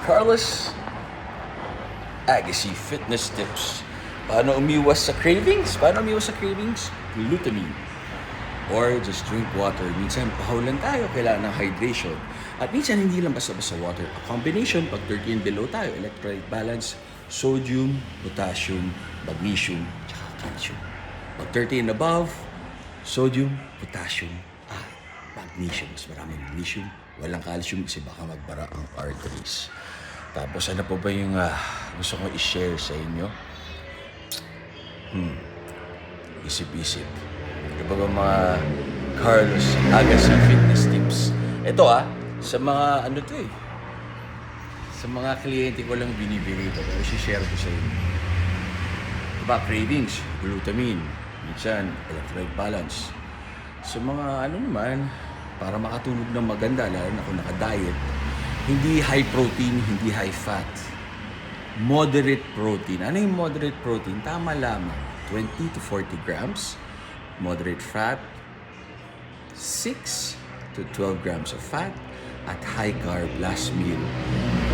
Carlos Agassi Fitness Tips. Paano umiwas sa cravings? Glutamine. Or just drink water. Minsan pahaw lang tayo, kailangan ng hydration. At minsan hindi lang basta-basta water. A combination, pag 30 and below tayo, electrolyte balance, sodium, potassium, magnesium, tsaka calcium. Pag 30 and above, sodium, potassium, magnesium. Mas maraming magnesium, walang calcium kasi baka magbara ang arteries. Tapos ano po ba yung gusto ko i-share sa inyo? Isip-isip. Ano ba mga Carlos Agassi Fitness Tips? Ito sa mga sa mga kliyente ko lang binibigay ito. Pero i-share ko sa inyo. Diba, cravings, glutamine, minsan electrolyte balance. Sa mga naman, para makatulog ng maganda, lalo na kung naka-diet, hindi high protein, hindi high fat. Moderate protein. Ano yung moderate protein? Tama lamang. 20 to 40 grams. Moderate fat. 6 to 12 grams of fat. At high carb last meal.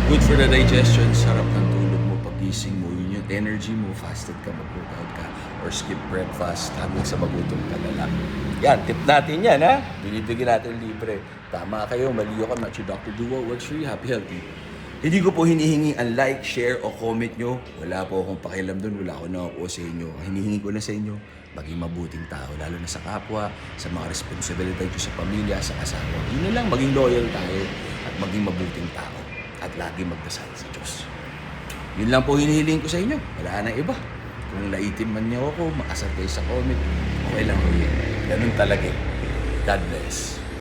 Good for the digestion. Sarap ng tulog mo. Pagising mo. Yun yung energy mo. Fasted ka, mag-workout ka. Or skip breakfast hanggang sa magutom ka na lang. Yan, tip natin yan Binibigyan natin libre. Tama kayo, mali ako. I'm not your Dr. Duo. Works for you. Happy, healthy. Hindi ko po hinihingi ang like, share, o comment nyo. Wala po akong pakialam doon. Wala akong nakukuha sa inyo. Hinihingi ko na sa inyo, maging mabuting tao. Lalo na sa kapwa, sa mga responsibilidad nyo sa pamilya, sa asawa. Yun na lang, maging loyal tayo at maging mabuting tao. At lagi magdasal sa Diyos. Yun lang po hinihiling ko sa inyo. Wala na iba. Kung naitim man niyo ako, makasar kayo sa comment, okay lang po yun. Ganun talaga. God bless.